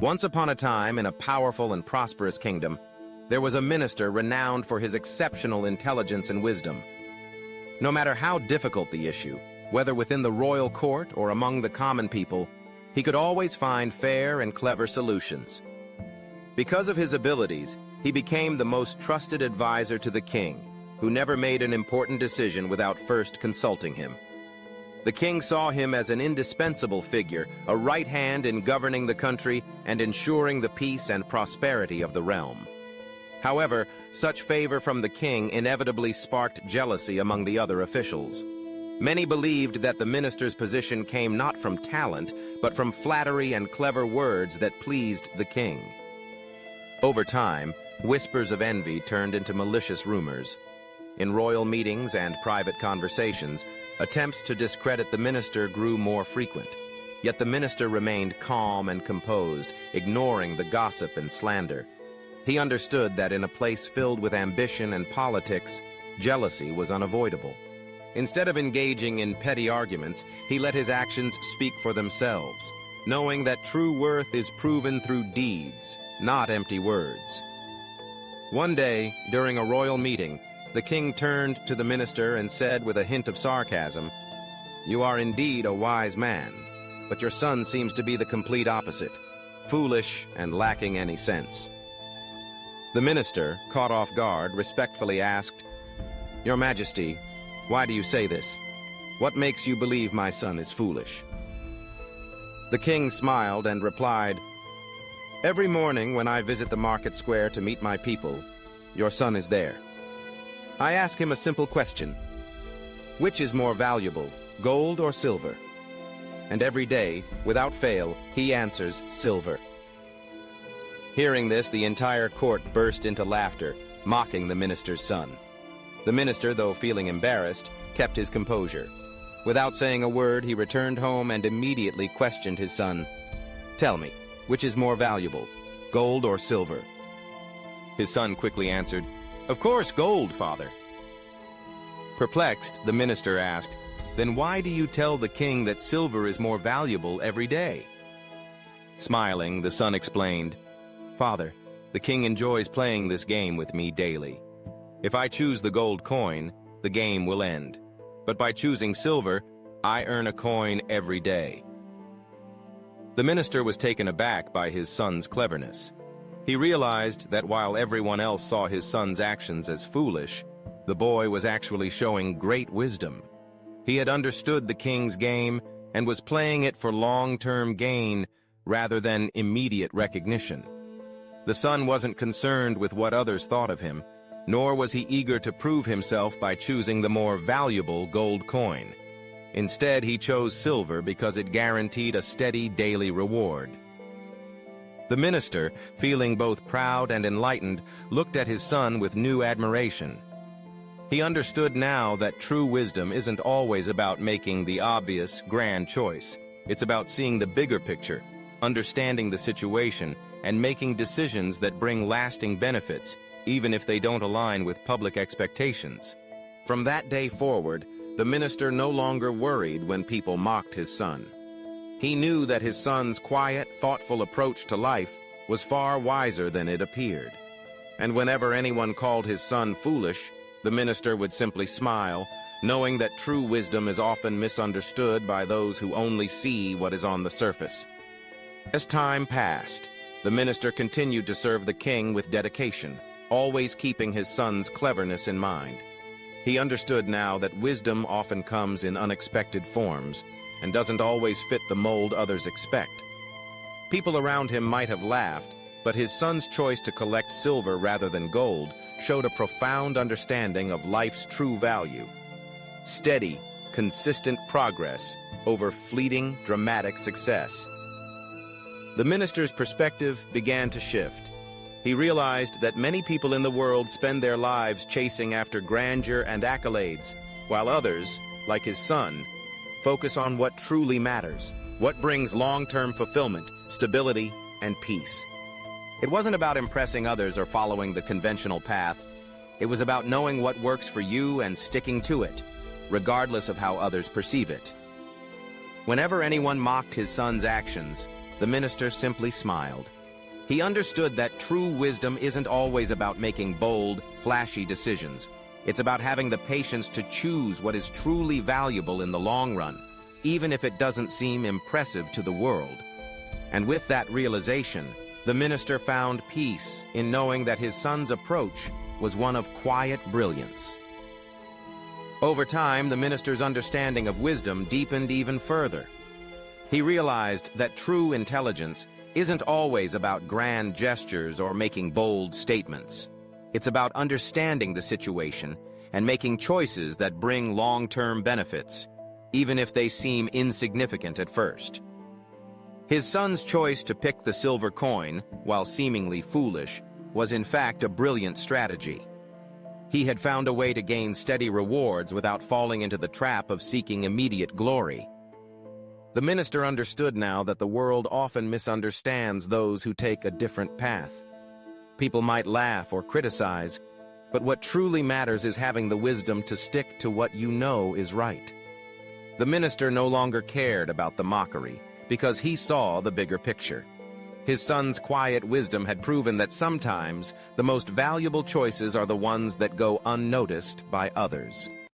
Once upon a time, in a powerful and prosperous kingdom, there was a minister renowned for his exceptional intelligence and wisdom. No matter how difficult the issue, whether within the royal court or among the common people, he could always find fair and clever solutions. Because of his abilities, he became the most trusted advisor to the king, who never made an important decision without first consulting him. The king saw him as an indispensable figure, a right hand in governing the country and ensuring the peace and prosperity of the realm. However, such favor from the king inevitably sparked jealousy among the other officials. Many believed that the minister's position came not from talent, but from flattery and clever words that pleased the king. Over time, whispers of envy turned into malicious rumors. In royal meetings and private conversations, attempts to discredit the minister grew more frequent. Yet the minister remained calm and composed, ignoring the gossip and slander. He understood that in a place filled with ambition and politics, jealousy was unavoidable. Instead of engaging in petty arguments, he let his actions speak for themselves, knowing that true worth is proven through deeds, not empty words. One day, during a royal meeting, the king turned to the minister and said with a hint of sarcasm, "You are indeed a wise man, but your son seems to be the complete opposite, foolish and lacking any sense." The minister, caught off guard, respectfully asked, "Your Majesty, why do you say this? What makes you believe my son is foolish?" The king smiled and replied, "Every morning when I visit the market square to meet my people, your son is there. I ask him a simple question. Which is more valuable, gold or silver? And every day, without fail, he answers silver." Hearing this, the entire court burst into laughter, mocking the minister's son. The minister, though feeling embarrassed, kept his composure. Without saying a word, he returned home and immediately questioned his son. "Tell me, which is more valuable, gold or silver?" His son quickly answered, "Of course, gold, father." Perplexed, the minister asked, "Then why do you tell the king that silver is more valuable every day?" Smiling, the son explained, "Father, the king enjoys playing this game with me daily. If I choose the gold coin, the game will end. But by choosing silver, I earn a coin every day." The minister was taken aback by his son's cleverness. He realized that while everyone else saw his son's actions as foolish, the boy was actually showing great wisdom. He had understood the king's game and was playing it for long-term gain rather than immediate recognition. The son wasn't concerned with what others thought of him, nor was he eager to prove himself by choosing the more valuable gold coin. Instead, he chose silver because it guaranteed a steady daily reward. The minister, feeling both proud and enlightened, looked at his son with new admiration. He understood now that true wisdom isn't always about making the obvious, grand choice. It's about seeing the bigger picture, understanding the situation, and making decisions that bring lasting benefits, even if they don't align with public expectations. From that day forward, the minister no longer worried when people mocked his son. He knew that his son's quiet, thoughtful approach to life was far wiser than it appeared. And whenever anyone called his son foolish, the minister would simply smile, knowing that true wisdom is often misunderstood by those who only see what is on the surface. As time passed, the minister continued to serve the king with dedication, always keeping his son's cleverness in mind. He understood now that wisdom often comes in unexpected forms and doesn't always fit the mold others expect. People around him might have laughed, but his son's choice to collect silver rather than gold showed a profound understanding of life's true value. Steady, consistent progress over fleeting, dramatic success. The minister's perspective began to shift. He realized that many people in the world spend their lives chasing after grandeur and accolades, while others, like his son, focus on what truly matters, what brings long-term fulfillment, stability, and peace. It wasn't about impressing others or following the conventional path. It was about knowing what works for you and sticking to it, regardless of how others perceive it. Whenever anyone mocked his son's actions, The minister simply smiled. He understood that true wisdom isn't always about making bold, flashy decisions. It's about having the patience to choose what is truly valuable in the long run, even if it doesn't seem impressive to the world. And with that realization, the minister found peace in knowing that his son's approach was one of quiet brilliance. Over time, the minister's understanding of wisdom deepened even further. He realized that true intelligence isn't always about grand gestures or making bold statements. It's about understanding the situation and making choices that bring long-term benefits, even if they seem insignificant at first. His son's choice to pick the silver coin, while seemingly foolish, was in fact a brilliant strategy. He had found a way to gain steady rewards without falling into the trap of seeking immediate glory. The minister understood now that the world often misunderstands those who take a different path. People might laugh or criticize, but what truly matters is having the wisdom to stick to what you know is right. The minister no longer cared about the mockery, because he saw the bigger picture. His son's quiet wisdom had proven that sometimes the most valuable choices are the ones that go unnoticed by others.